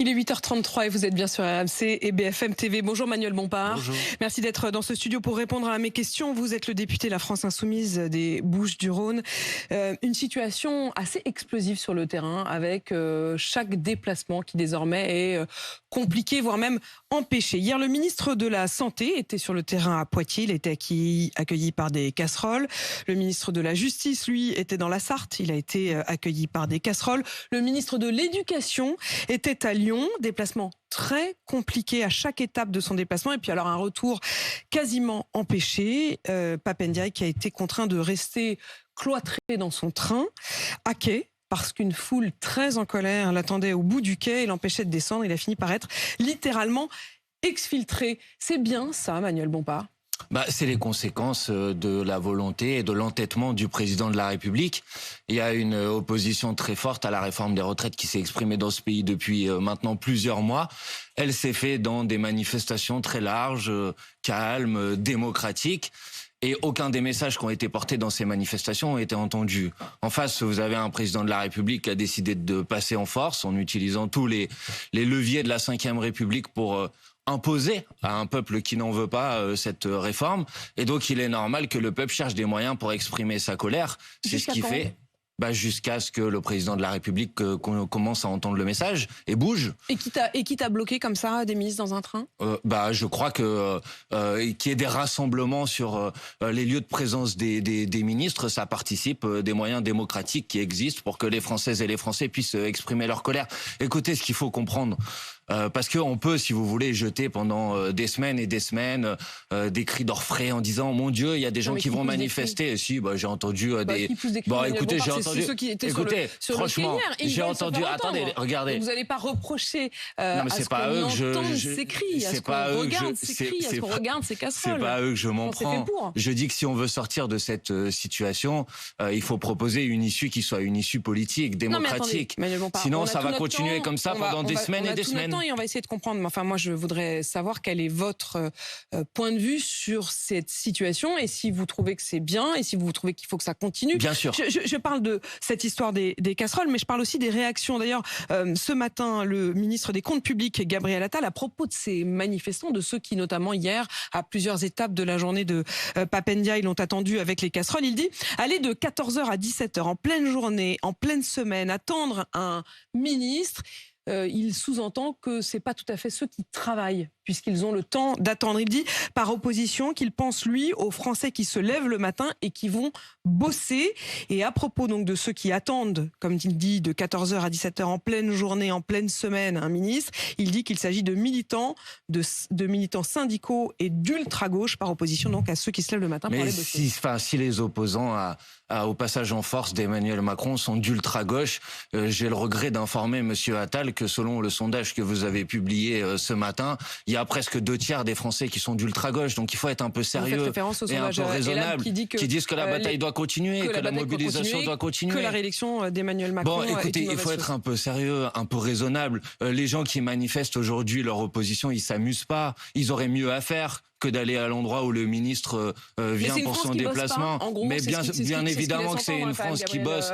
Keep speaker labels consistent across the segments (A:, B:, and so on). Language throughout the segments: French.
A: Il est 8h33 et vous êtes bien sur RMC et BFM TV. Bonjour Manuel Bompard.
B: Bonjour.
A: Merci d'être dans ce studio pour répondre à mes questions. Vous êtes le député La France Insoumise des Bouches-du-Rhône. Une situation assez explosive sur le terrain avec chaque déplacement qui désormais est compliqué, voire même empêché. Hier, le ministre de la Santé était sur le terrain à Poitiers. Il a été accueilli par des casseroles. Le ministre de la Justice, lui, était dans la Sarthe. Il a été accueilli par des casseroles. Le ministre de l'Éducation était à Lyon. Déplacement très compliqué à chaque étape de son déplacement. Et puis alors un retour quasiment empêché. Pape Ndiaye qui a été contraint de rester cloîtré dans son train à quai, parce qu'une foule très en colère l'attendait au bout du quai et l'empêchait de descendre. Il a fini par être littéralement exfiltré. C'est bien ça, Manuel Bompard?
B: C'est les conséquences de la volonté et de l'entêtement du président de la République. Il y a une opposition très forte à la réforme des retraites qui s'est exprimée dans ce pays depuis maintenant plusieurs mois. Elle s'est faite dans des manifestations très larges, calmes, démocratiques. Et aucun des messages qui ont été portés dans ces manifestations ont été entendus. En face, vous avez un président de la République qui a décidé de passer en force en utilisant tous les leviers de la Ve République pour imposer à un peuple qui n'en veut pas cette réforme. Et donc, il est normal que le peuple cherche des moyens pour exprimer sa colère. C'est ce qu'il fait. Jusqu'à ce que le président de la République commence à entendre le message et bouge.
A: Et qui t'a bloqué comme ça des ministres dans un train?
B: Je crois que qu'il y ait des rassemblements sur les lieux de présence des ministres, ça participe des moyens démocratiques qui existent pour que les Françaises et les Français puissent exprimer leur colère. Écoutez, ce qu'il faut comprendre, parce qu'on peut, si vous voulez, jeter pendant des semaines et des semaines des cris d'orfraie en disant « Mon Dieu, il y a des gens qui vont manifester ». Et si, j'ai entendu des...
A: Écoutez, j'ai entendu... Ceux qui étaient
B: franchement, j'ai entendu... Attendez, regardez.
A: Vous n'allez pas reprocher à ce qu'on entende ces cris, à ce qu'on regarde ces cris, à ce qu'on regarde ces casseroles.
B: C'est pas à eux que je m'en prends. Je dis que si on veut sortir de cette situation, il faut proposer une issue qui soit une issue politique, démocratique. Sinon, ça va continuer comme ça pendant des semaines et des semaines.
A: Et on va essayer de comprendre. Mais enfin, moi, je voudrais savoir quel est votre point de vue sur cette situation et si vous trouvez que c'est bien et si vous trouvez qu'il faut que ça continue.
B: Bien sûr.
A: Je parle de cette histoire des casseroles, mais je parle aussi des réactions. D'ailleurs, ce matin, le ministre des Comptes publics, Gabriel Attal, à propos de ces manifestants, de ceux qui, notamment hier, à plusieurs étapes de la journée de Pape Ndiaye, l'ont attendu avec les casseroles, il dit « Aller de 14h à 17h, en pleine journée, en pleine semaine, attendre un ministre », il sous-entend que c'est pas tout à fait ceux qui travaillent, puisqu'ils ont le temps d'attendre. Il dit, par opposition, qu'il pense, lui, aux Français qui se lèvent le matin et qui vont bosser. Et à propos donc de ceux qui attendent, comme il dit, de 14h à 17h en pleine journée, en pleine semaine, un ministre, il dit qu'il s'agit de militants, de militants syndicaux et d'ultra-gauche, par opposition donc à ceux qui se lèvent le matin pour aller bosser.
B: Si les opposants au passage en force d'Emmanuel Macron sont d'ultra-gauche, j'ai le regret d'informer Monsieur Attal que selon le sondage que vous avez publié ce matin, il y a presque 2/3 des Français qui sont d'ultra-gauche. Donc il faut être un peu sérieux et un peu raisonnable, qui disent que la bataille doit continuer, que la mobilisation doit continuer.
A: Que la réélection d'Emmanuel Macron
B: écoutez, il faut être un peu sérieux, un peu raisonnable. Les gens qui manifestent aujourd'hui leur opposition, ils s'amusent pas. Ils auraient mieux à faire que d'aller à l'endroit où le ministre vient pour son déplacement. Mais bien évidemment que c'est une France qui bosse.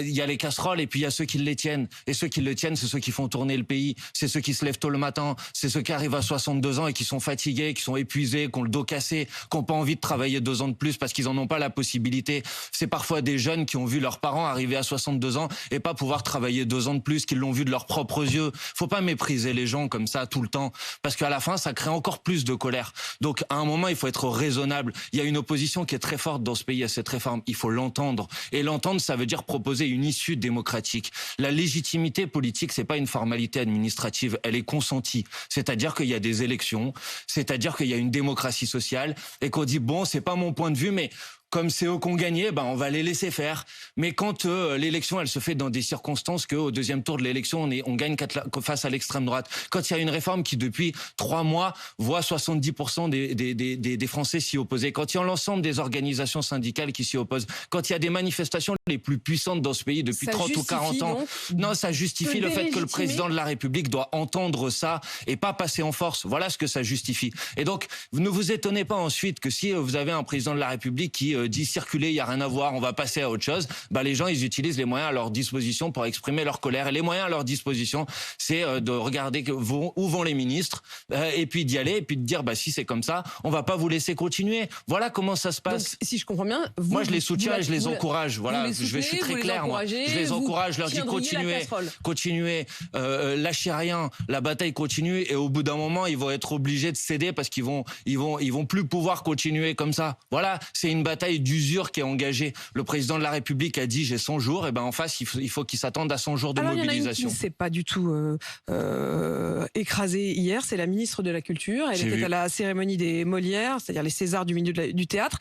B: Il y a les casseroles et puis il y a ceux qui les tiennent. Et ceux qui le tiennent, c'est ceux qui font tourner le pays. C'est ceux qui se lèvent tôt le matin. C'est ceux qui arrivent à 62 ans et qui sont fatigués, qui sont épuisés, qui ont le dos cassé, qui n'ont pas envie de travailler 2 ans de plus parce qu'ils en ont pas la possibilité. C'est parfois des jeunes qui ont vu leurs parents arriver à 62 ans et pas pouvoir travailler 2 ans de plus, qui l'ont vu de leurs propres yeux. Faut pas mépriser les gens comme ça tout le temps, parce qu'à la fin, ça crée encore plus de colère. Donc, à un moment, il faut être raisonnable. Il y a une opposition qui est très forte dans ce pays à cette réforme. Il faut l'entendre. Et l'entendre, ça veut dire proposer une issue démocratique. La légitimité politique, c'est pas une formalité administrative. Elle est consentie. C'est-à-dire qu'il y a des élections. C'est-à-dire qu'il y a une démocratie sociale. Et qu'on dit, bon, c'est pas mon point de vue, mais comme c'est eux qui ont gagné, on va les laisser faire. Mais quand l'élection, elle se fait dans des circonstances qu'au deuxième tour de l'élection, on gagne face à l'extrême droite. Quand il y a une réforme qui, depuis 3 mois, voit 70% des Français s'y opposer. Quand il y a l'ensemble des organisations syndicales qui s'y opposent. Quand il y a des manifestations les plus puissantes dans ce pays depuis 30 ou 40 ans. Non, ça justifie le fait que le président de la République doit entendre ça et pas passer en force. Voilà ce que ça justifie. Et donc, ne vous étonnez pas ensuite que si vous avez un président de la République qui dit circuler, il y a rien à voir, on va passer à autre chose, bah les gens ils utilisent les moyens à leur disposition pour exprimer leur colère. Et les moyens à leur disposition, c'est de regarder où vont les ministres et puis d'y aller et puis de dire bah si c'est comme ça, on va pas vous laisser continuer. Voilà comment ça se passe.
A: Donc, si je comprends bien,
B: moi je les soutiens et je les encourage. Voilà, je suis très clair. Moi. Je les encourage, je leur dis continuez, lâchez rien, la bataille continue et au bout d'un moment ils vont être obligés de céder parce qu'ils vont plus pouvoir continuer comme ça. Voilà, c'est une bataille d'usure qui est engagée. Le président de la République a dit j'ai 100 jours, et ben en face il faut qu'ils s'attendent à 100 jours de mobilisation.
A: Il y en a une qui s'est pas du tout écrasée hier, c'est la ministre de la Culture. Elle était à la cérémonie des Molières, c'est-à-dire les Césars du milieu du théâtre,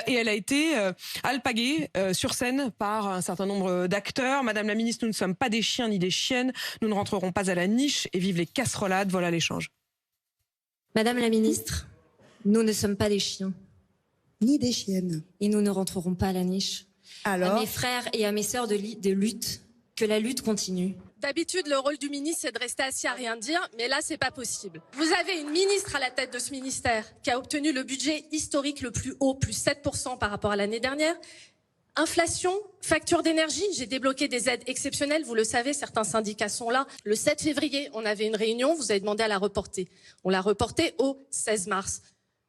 A: et elle a été alpaguée sur scène par un certain nombre d'acteurs. Madame la ministre, nous ne sommes pas des chiens ni des chiennes, nous ne rentrerons pas à la niche et vive les casserolades. Voilà l'échange.
C: Madame la ministre, nous ne sommes pas des chiens.
D: Ni des chiennes.
C: Et nous ne rentrerons pas à la niche.
D: Alors ?
C: À mes frères et à mes sœurs de lutte, que la lutte continue.
E: D'habitude, le rôle du ministre, c'est de rester assis à rien dire, mais là, c'est pas possible. Vous avez une ministre à la tête de ce ministère qui a obtenu le budget historique le plus haut, plus 7% par rapport à l'année dernière. Inflation, facture d'énergie, j'ai débloqué des aides exceptionnelles, vous le savez, certains syndicats sont là. Le 7 février, on avait une réunion, vous avez demandé à la reporter. On l'a reportée au 16 mars.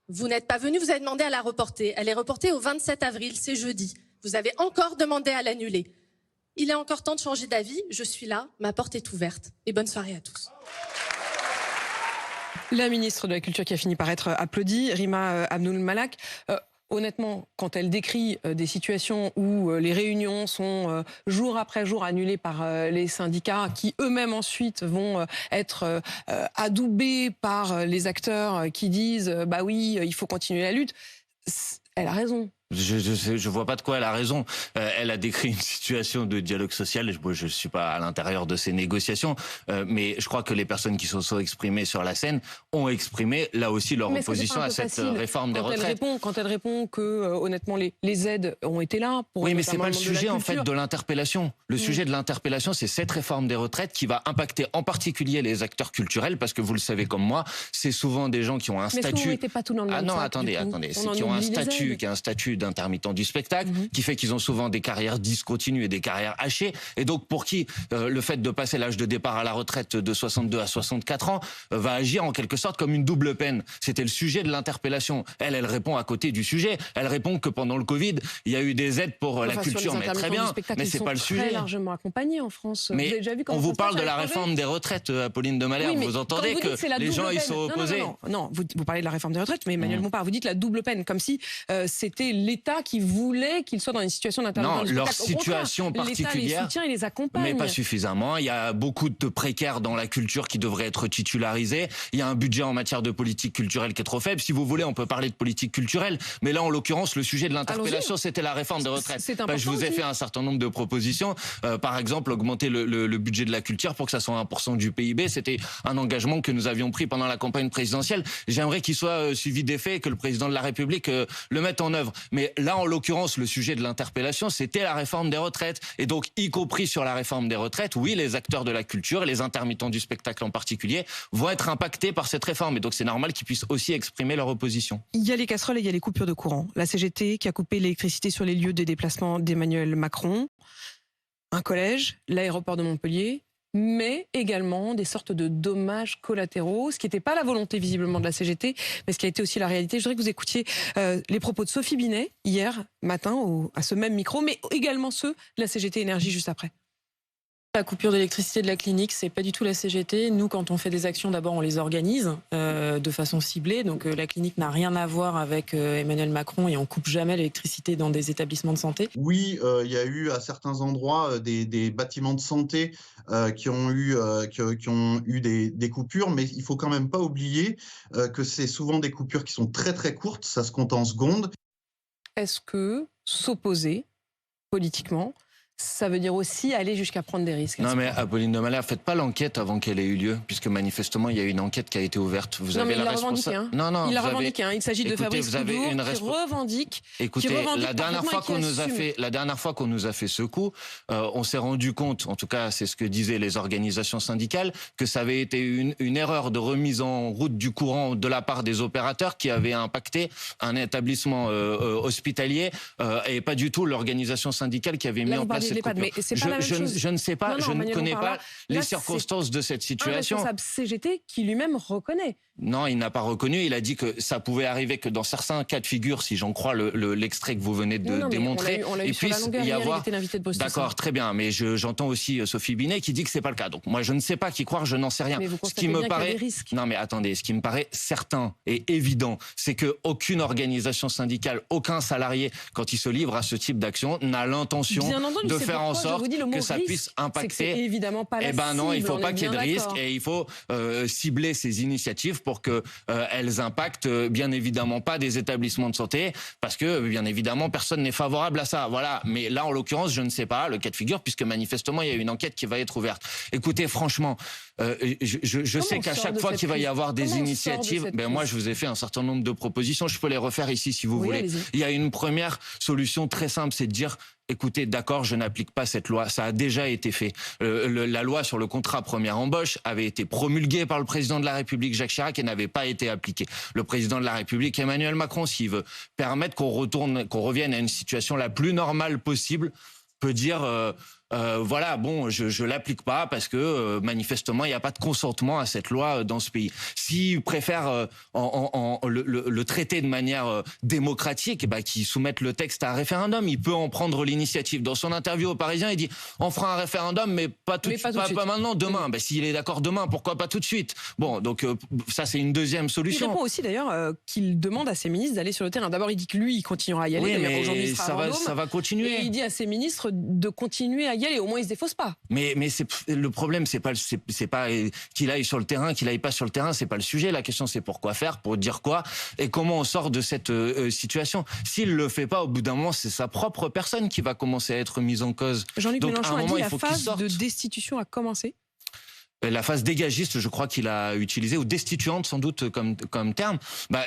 E: Vous n'êtes pas venu, vous avez demandé à la reporter. Elle est reportée au 27 avril, c'est jeudi. Vous avez encore demandé à l'annuler. Il est encore temps de changer d'avis, je suis là, ma porte est ouverte. Et bonne soirée à tous.
A: La ministre de la Culture qui a fini par être applaudie, Rima Abdul-Malak. Honnêtement, quand elle décrit des situations où les réunions sont jour après jour annulées par les syndicats, qui eux-mêmes ensuite vont être adoubés par les acteurs qui disent « bah oui, il faut continuer la lutte », elle a raison.
B: Je vois pas de quoi elle a raison. Elle a décrit une situation de dialogue social. Je suis pas à l'intérieur de ces négociations, mais je crois que les personnes qui se sont exprimées sur la scène ont exprimé là aussi leur opposition à cette réforme des retraites.
A: Quand elle répond que honnêtement les aides ont été là pour.
B: Oui, mais c'est pas le sujet en fait de l'interpellation. Le sujet de l'interpellation, c'est cette réforme des retraites qui va impacter en particulier les acteurs culturels, parce que vous le savez comme moi, c'est souvent des gens qui ont un statut.
A: Mais pas tout dans le même sac,
B: attendez, c'est qui ont un statut d'intermittent du spectacle, qui fait qu'ils ont souvent des carrières discontinues et des carrières hachées, et donc pour qui le fait de passer l'âge de départ à la retraite de 62 à 64 ans va agir en quelque sorte comme une double peine. C'était le sujet de l'interpellation. Elle répond à côté du sujet. Elle répond que pendant le Covid, il y a eu des aides pour la culture, mais très bien, mais c'est pas le sujet.
A: Très largement accompagnés en France.
B: Mais
A: vous avez déjà vu
B: on vous parle de la réforme des retraites, Apolline de Malherbe.
A: Oui,
B: vous entendez que les gens ils sont opposés.
A: Non, vous parlez de la réforme des retraites, mais Emmanuel Bompard, vous dites la double peine, comme si c'était l'État qui voulait qu'ils soient dans une situation d'intermittent du spectacle.
B: Non, leur situation particulière.
A: L'État les soutient et les accompagne.
B: Mais pas suffisamment. Il y a beaucoup de précaires dans la culture qui devraient être titularisés. Il y a un budget en matière de politique culturelle qui est trop faible. Si vous voulez, on peut parler de politique culturelle. Mais là, en l'occurrence, le sujet de l'interpellation, c'était la réforme des retraites. Je vous ai fait un certain nombre de propositions. Par exemple, augmenter le budget de la culture pour que ça soit 1% du PIB. C'était un engagement que nous avions pris pendant la campagne présidentielle. J'aimerais qu'il soit suivi d'effet et que le président de la République le mette en œuvre. Mais là, en l'occurrence, le sujet de l'interpellation, c'était la réforme des retraites. Et donc, y compris sur la réforme des retraites, oui, les acteurs de la culture et les intermittents du spectacle en particulier vont être impactés par cette réforme. Et donc, c'est normal qu'ils puissent aussi exprimer leur opposition.
A: Il y a les casseroles et il y a les coupures de courant. La CGT qui a coupé l'électricité sur les lieux de déplacement d'Emmanuel Macron, un collège, l'aéroport de Montpellier, mais également des sortes de dommages collatéraux, ce qui n'était pas la volonté visiblement de la CGT, mais ce qui a été aussi la réalité. Je voudrais que vous écoutiez les propos de Sophie Binet hier matin à ce même micro, mais également ceux de la CGT Énergie juste après.
F: La coupure d'électricité de la clinique, c'est pas du tout la CGT. Nous, quand on fait des actions, d'abord, on les organise de façon ciblée. Donc, la clinique n'a rien à voir avec Emmanuel Macron et on coupe jamais l'électricité dans des établissements de santé.
G: Oui, il y a eu à certains endroits des bâtiments de santé qui ont eu des coupures, mais il faut quand même pas oublier que c'est souvent des coupures qui sont très très courtes, ça se compte en secondes.
A: Est-ce que s'opposer politiquement, ça veut dire aussi aller jusqu'à prendre des risques.
B: Non mais Apolline de Malherbe, faites pas l'enquête avant qu'elle ait eu lieu, puisque manifestement il y a une enquête qui a été ouverte. Vous avez la responsabilité.
A: Non, il l'a revendiqué. Il s'agit de Fabrice Coudour qui revendique.
B: Écoutez, la dernière fois qu'on nous a fait ce coup, on s'est rendu compte, en tout cas c'est ce que disaient les organisations syndicales, que ça avait été une erreur de remise en route du courant de la part des opérateurs qui avait impacté un établissement hospitalier et pas du tout l'organisation syndicale qui avait mis en place. Je ne sais pas, je ne connais pas les circonstances de cette situation.
A: Un responsable CGT qui lui-même reconnaît.
B: Non, il n'a pas reconnu. Il a dit que ça pouvait arriver que dans certains cas de figure, si j'en crois l'extrait que vous venez de démontrer,
A: on l'a eu sur la longueur hier, il était l'invité de Poste.
B: D'accord, très bien. Mais j'entends aussi Sophie Binet qui dit que c'est pas le cas. Donc moi, je ne sais pas qui croire, je n'en sais rien.
A: Mais vous constatez bien qu'il y a des risques.
B: Non, mais attendez, ce qui me paraît certain et évident, c'est que aucune organisation syndicale, aucun salarié, quand il se livre à ce type d'action, n'a l'intention de faire en sorte que ça puisse impacter.
A: C'est évidemment pas la cible.
B: Eh ben non, il faut pas qu'il y ait de risque et il faut cibler ces initiatives pour que elles impactent bien évidemment pas des établissements de santé, parce que bien évidemment personne n'est favorable à ça. Voilà. Mais là, en l'occurrence, je ne sais pas le cas de figure, puisque manifestement il y a une enquête qui va être ouverte. Écoutez, franchement, je sais qu'à chaque fois qu'il va y avoir des initiatives, moi je vous ai fait un certain nombre de propositions. Je peux les refaire ici si vous voulez. Il y a une première solution très simple, c'est de dire: écoutez, d'accord, je n'applique pas cette loi. Ça a déjà été fait. La loi sur le contrat première embauche avait été promulguée par le président de la République, Jacques Chirac, et n'avait pas été appliquée. Le président de la République, Emmanuel Macron, s'il veut permettre qu'on revienne à une situation la plus normale possible, peut dire voilà, bon, je l'applique pas parce que manifestement il n'y a pas de consentement à cette loi dans ce pays. S'ils préfèrent le traiter de manière démocratique, qu'ils soumettent le texte à un référendum. Il peut en prendre l'initiative. Dans son interview au Parisien, il dit: on fera un référendum, mais pas tout de suite, pas maintenant, demain. S'il est d'accord demain, pourquoi pas tout de suite? Bon, donc ça c'est une deuxième solution.
A: Il répond aussi d'ailleurs qu'il demande à ses ministres d'aller sur le terrain. D'abord, il dit que lui, il continuera à y aller.
B: Oui, mais
A: aujourd'hui,
B: ça va continuer.
A: Et il dit à ses ministres de continuer à y aller. Au moins, ils se défaussent pas.
B: Mais le problème, c'est pas qu'il aille sur le terrain, qu'il aille pas sur le terrain, c'est pas le sujet. La question, c'est pourquoi faire, pour dire quoi, et comment on sort de cette situation. S'il le fait pas, au bout d'un moment, c'est sa propre personne qui va commencer à être mise en cause.
A: Jean-Luc Mélenchon a dit la phase de destitution a commencé.
B: La phase dégagiste, je crois qu'il a utilisé, ou destituante sans doute comme terme.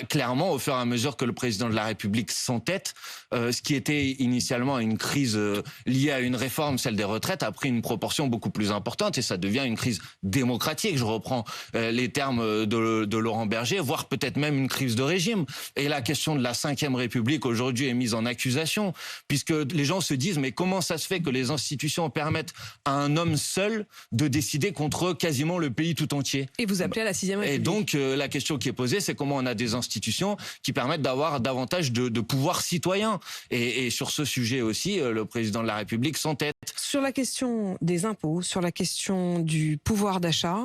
B: Clairement, au fur et à mesure que le président de la République s'entête, ce qui était initialement une crise liée à une réforme, celle des retraites, a pris une proportion beaucoup plus importante et ça devient une crise démocratique. Je reprends les termes de Laurent Berger, voire peut-être même une crise de régime. Et la question de la Ve République aujourd'hui est mise en accusation, puisque les gens se disent: mais comment ça se fait que les institutions permettent à un homme seul de décider contre quasiment le pays tout entier?
A: Et vous appelez à la 6e République.
B: Et donc la question qui est posée, c'est comment on a des institutions qui permettent d'avoir davantage de pouvoir citoyen. Et sur ce sujet aussi, le président de la République s'entête.
A: Sur la question des impôts, sur la question du pouvoir d'achat,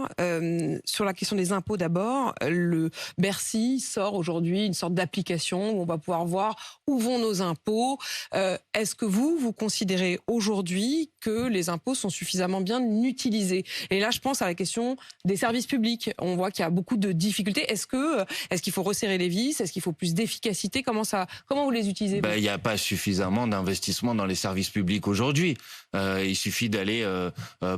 A: sur la question des impôts d'abord, le Bercy sort aujourd'hui une sorte d'application où on va pouvoir voir où vont nos impôts. Est-ce que vous considérez aujourd'hui que les impôts sont suffisamment bien utilisés? Et là, je pense à la question des services publics. On voit qu'il y a beaucoup de difficultés. Est-ce qu'il faut resserrer les vis? Est-ce qu'il faut plus d'efficacité? Comment vous les utilisez?
B: Il n'y a pas suffisamment d'investissement dans les services publics aujourd'hui. Il suffit d'aller,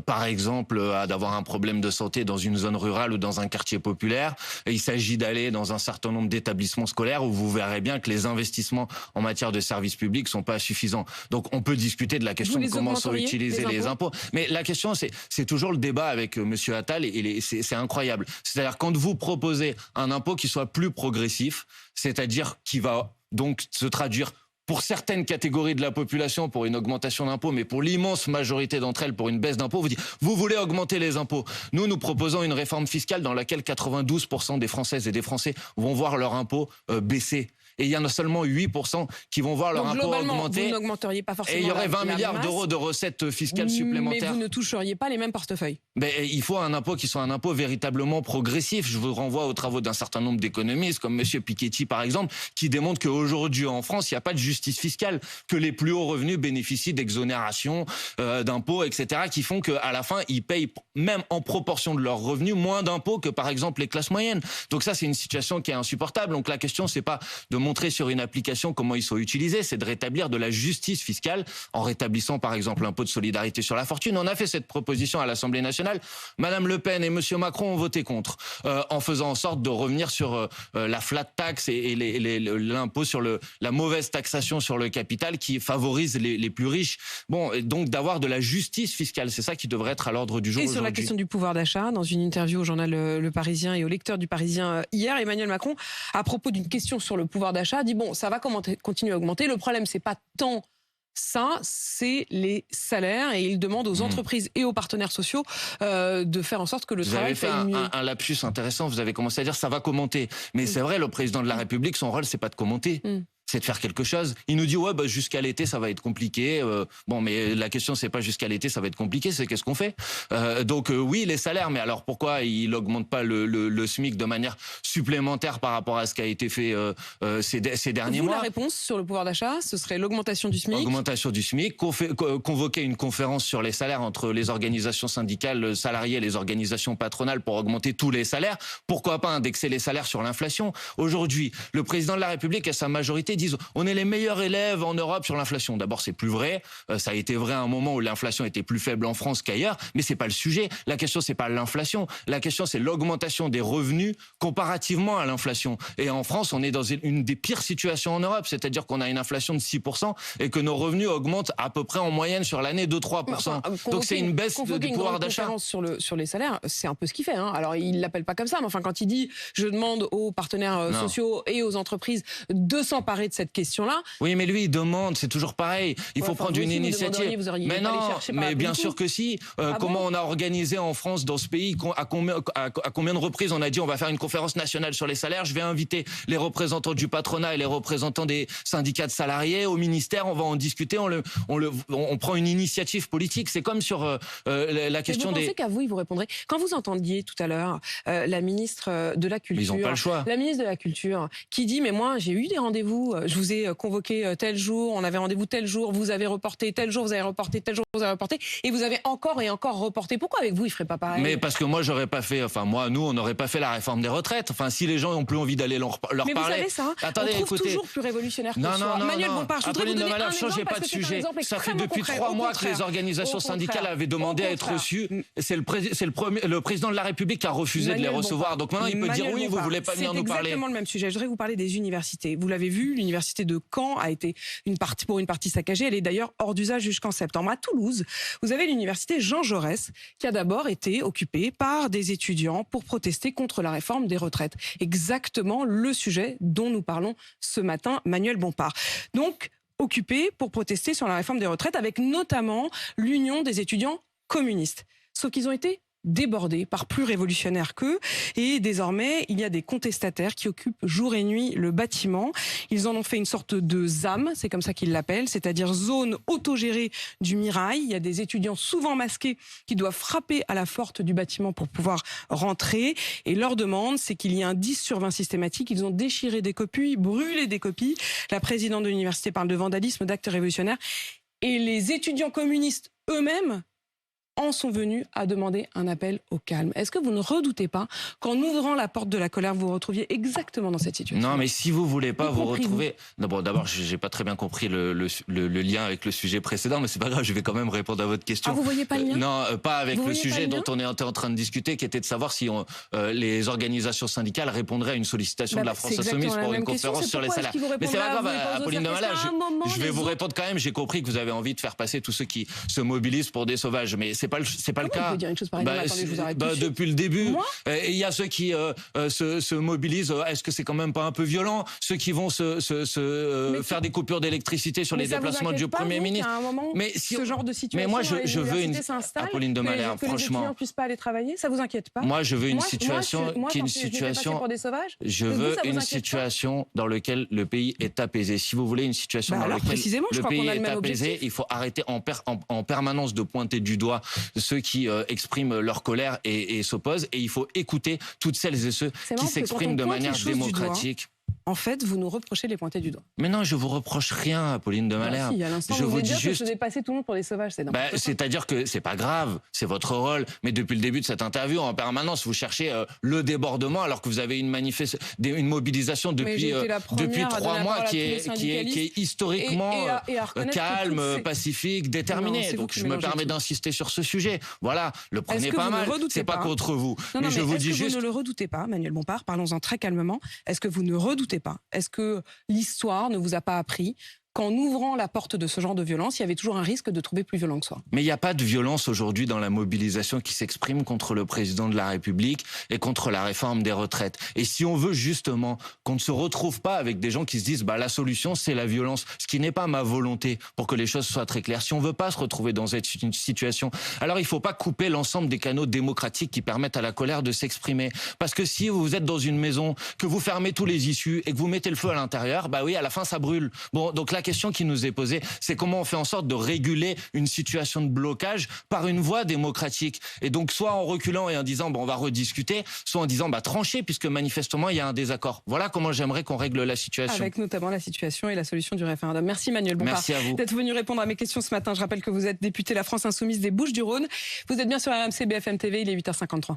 B: par exemple, d'avoir un problème de santé dans une zone rurale ou dans un quartier populaire. Et il s'agit d'aller dans un certain nombre d'établissements scolaires où vous verrez bien que les investissements en matière de services publics sont pas suffisants. Donc on peut discuter de la question de comment sont utilisés les impôts. Mais la question, c'est toujours le débat avec Monsieur Attal et c'est incroyable. C'est-à-dire quand vous proposez un impôt qui soit plus progressif, c'est-à-dire qui va donc se traduire pour certaines catégories de la population pour une augmentation d'impôts, mais pour l'immense majorité d'entre elles pour une baisse d'impôts, vous dites: vous voulez augmenter les impôts. Nous proposons une réforme fiscale dans laquelle 92% des Françaises et des Français vont voir leur impôt baisser. Et il y en a seulement 8% qui vont voir leur impôt augmenter.
A: Vous n'augmenteriez pas forcément.
B: Et il y aurait 20 milliards d'euros de recettes fiscales supplémentaires.
A: Mais vous ne toucheriez pas les mêmes portefeuilles.
B: Il faut un impôt qui soit un impôt véritablement progressif. Je vous renvoie aux travaux d'un certain nombre d'économistes, comme Monsieur Piketty par exemple, qui démontrent qu'aujourd'hui en France, il n'y a pas de justice fiscale, que les plus hauts revenus bénéficient d'exonérations, d'impôts, etc., qui font qu'à la fin, ils payent, même en proportion de leurs revenus, moins d'impôts que par exemple les classes moyennes. Donc ça, c'est une situation qui est insupportable. Donc la question, c'est pas de montrer sur une application comment ils sont utilisés, c'est de rétablir de la justice fiscale en rétablissant par exemple l'impôt de solidarité sur la fortune. On a fait cette proposition à l'Assemblée nationale. Madame Le Pen et Monsieur Macron ont voté contre, en faisant en sorte de revenir sur la flat tax et l'impôt sur la mauvaise taxation sur le capital qui favorise les plus riches. Bon, et donc d'avoir de la justice fiscale, c'est ça qui devrait être à l'ordre du jour.
A: Et sur la question du pouvoir d'achat, dans une interview au journal Le Parisien et au lecteur du Parisien hier, Emmanuel Macron, à propos d'une question sur le pouvoir d'achat, dit bon, ça va continuer à augmenter. Le problème, c'est pas tant ça, c'est les salaires, et il demande aux entreprises et aux partenaires sociaux de faire en sorte que le travail paye mieux. Vous avez fait
B: un lapsus intéressant, vous avez commencé à dire ça va commenter. Mais c'est vrai, le président de la République, son rôle, c'est pas de commenter. C'est de faire quelque chose. Il nous dit ouais jusqu'à l'été ça va être compliqué. Bon mais la question c'est pas jusqu'à l'été ça va être compliqué, c'est qu'est-ce qu'on fait. Donc oui les salaires, mais alors pourquoi il augmente pas le SMIC de manière supplémentaire par rapport à ce qui a été fait ces derniers mois.
A: La réponse sur le pouvoir d'achat, ce serait l'augmentation du SMIC.
B: Augmentation du SMIC, convoquer une conférence sur les salaires entre les organisations syndicales salariées et les organisations patronales pour augmenter tous les salaires. Pourquoi pas indexer les salaires sur l'inflation. Aujourd'hui, le président de la République et sa majorité disent on est les meilleurs élèves en Europe sur l'inflation. D'abord, c'est plus vrai. Ça a été vrai à un moment où l'inflation était plus faible en France qu'ailleurs, mais c'est pas le sujet. La question, c'est pas l'inflation. La question, c'est l'augmentation des revenus comparativement à l'inflation. Et en France, on est dans une des pires situations en Europe, c'est-à-dire qu'on a une inflation de 6% et que nos revenus augmentent à peu près en moyenne sur l'année de 3%. Donc c'est une baisse du pouvoir d'achat.
A: Sur les salaires, c'est un peu ce qu'il fait. Alors il l'appelle pas comme ça, mais enfin quand il dit je demande aux partenaires sociaux et aux entreprises de s'emparer de cette question-là.
B: Oui, mais lui, il demande, c'est toujours pareil. Il faut prendre une initiative.
A: Mais non,
B: mais bien sûr que si. Comment on a organisé en France, dans ce pays, à combien de reprises on a dit on va faire une conférence nationale sur les salaires, je vais inviter les représentants du patronat et les représentants des syndicats de salariés au ministère, on va en discuter, on prend une initiative politique. C'est comme sur la question des...
A: Vous pensez qu'à vous, il vous répondrait. Quand vous entendiez tout à l'heure la ministre de la Culture...
B: Ils n'ont pas le choix.
A: La ministre de la Culture qui dit, mais moi, j'ai eu des rendez-vous, je vous ai convoqué tel jour, on avait rendez-vous tel jour, vous avez reporté tel jour, vous avez reporté tel jour, vous avez reporté, et vous avez encore et encore reporté. Pourquoi avec vous, il ne ferait pas pareil?
B: Mais parce que moi, j'aurais pas fait, nous, on n'aurait pas fait la réforme des retraites. Enfin, si les gens n'ont plus envie d'aller leur parler...
A: Mais vous savez ça,
B: attendez,
A: on trouve toujours plus révolutionnaire que
B: non,
A: Manuel Bompard, je voudrais vous donner un exemple
B: changez pas de sujet. Ça fait depuis 3 mois que les organisations syndicales avaient demandé à être reçues. C'est le président de la République qui a refusé de les recevoir. Donc maintenant, il peut dire oui, vous voulez pas venir nous parler.
A: C'est exactement le même sujet. Je voudrais vous parler des universités. Vous l'avez vu, l'université de Caen a été pour une partie saccagée. Elle est d'ailleurs hors d'usage jusqu'en septembre. À Toulouse, vous avez l'université Jean Jaurès qui a d'abord été occupée par des étudiants pour protester contre la réforme des retraites. Exactement le sujet dont nous parlons ce matin, Manuel Bompard. Donc, occupés pour protester sur la réforme des retraites avec notamment l'Union des étudiants communistes. Sauf qu'ils ont été débordés par plus révolutionnaires qu'eux et désormais il y a des contestataires qui occupent jour et nuit le bâtiment. Ils en ont fait une sorte de ZAM, c'est comme ça qu'ils l'appellent, c'est-à-dire zone autogérée du Mirail. Il y a des étudiants souvent masqués qui doivent frapper à la porte du bâtiment pour pouvoir rentrer et leur demande c'est qu'il y ait un 10/20 systématique. Ils ont déchiré des copies, brûlé des copies. La présidente de l'université parle de vandalisme, d'actes révolutionnaires et les étudiants communistes eux-mêmes en sont venus à demander un appel au calme. Est-ce que vous ne redoutez pas qu'en ouvrant la porte de la colère, vous vous retrouviez exactement dans cette situation?
B: Non, mais si vous voulez pas vous retrouver... D'abord, j'ai pas très bien compris le lien avec le sujet précédent, mais c'est pas grave, je vais quand même répondre à votre question.
A: Ah, vous voyez pas le lien?
B: Non, pas avec le sujet dont on était en train de discuter, qui était de savoir si les organisations syndicales répondraient à une sollicitation de la France Insoumise pour une conférence sur les salaires. Mais c'est pas grave, Apolline de Malherbe, je vais vous répondre quand même. J'ai compris que vous avez envie de faire passer tous ceux qui se mobilisent pour des sauvages, mais c'est pas le cas.
A: Vous pouvez dire une chose pareille. Attendez, je vous arrête
B: depuis le début. Il y a ceux qui se mobilisent. Est-ce que c'est quand même pas un peu violent? Ceux qui vont faire des coupures d'électricité sur les déplacements du Premier ministre.
A: Mais ce genre de situation,
B: mais moi, je veux une Apolline de Malherbe, franchement.
A: Que les étudiants puissent pas aller travailler, ça vous inquiète pas?
B: Moi, je veux une situation qui est une situation.
A: Pour des sauvages,
B: je veux une situation dans laquelle le pays est apaisé. Si vous voulez une situation dans laquelle le pays est apaisé, il faut arrêter en permanence de pointer du doigt ceux qui expriment leur colère et s'opposent, et il faut écouter toutes celles et ceux qui s'expriment de manière démocratique.
A: en fait, vous nous reprochez de les pointer du doigt.
B: Mais non, je vous reproche rien, Apolline de Malherbe.
A: Si, à l'instant, je vous dis juste que je passer tout le monde pour des sauvages.
B: C'est-à-dire que c'est pas grave, c'est votre rôle. Mais depuis le début de cette interview, en permanence, vous cherchez le débordement alors que vous avez une mobilisation depuis 3 mois qui est historiquement calme, pacifique, déterminée. Donc je me permets d'insister sur ce sujet. Voilà, le prenez pas mal. C'est pas contre vous.
A: Mais je vous dis juste. Vous ne le redoutez pas, Manuel Bompard, parlons-en très calmement. Est-ce que vous ne redoutez pas? Est-ce que l'histoire ne vous a pas appris qu'en ouvrant la porte de ce genre de violence, il y avait toujours un risque de trouver plus violent que soi?
B: Mais il n'y a pas de violence aujourd'hui dans la mobilisation qui s'exprime contre le président de la République et contre la réforme des retraites. Et si on veut justement qu'on ne se retrouve pas avec des gens qui se disent la solution c'est la violence, ce qui n'est pas ma volonté pour que les choses soient très claires, si on veut pas se retrouver dans cette situation, alors il faut pas couper l'ensemble des canaux démocratiques qui permettent à la colère de s'exprimer. Parce que si vous êtes dans une maison, que vous fermez tous les issues et que vous mettez le feu à l'intérieur, oui, à la fin ça brûle. Bon, donc la question qui nous est posée, c'est comment on fait en sorte de réguler une situation de blocage par une voie démocratique. Et donc, soit en reculant et en disant, on va rediscuter, soit en disant, trancher, puisque manifestement, il y a un désaccord. Voilà comment j'aimerais qu'on règle la situation.
A: Avec notamment la situation et la solution du référendum. Merci Manuel Bompard.
B: Merci à vous
A: d'être venu répondre à mes questions ce matin. Je rappelle que vous êtes député La France Insoumise des Bouches-du-Rhône. Vous êtes bien sur RMC BFM TV, il est 8h53.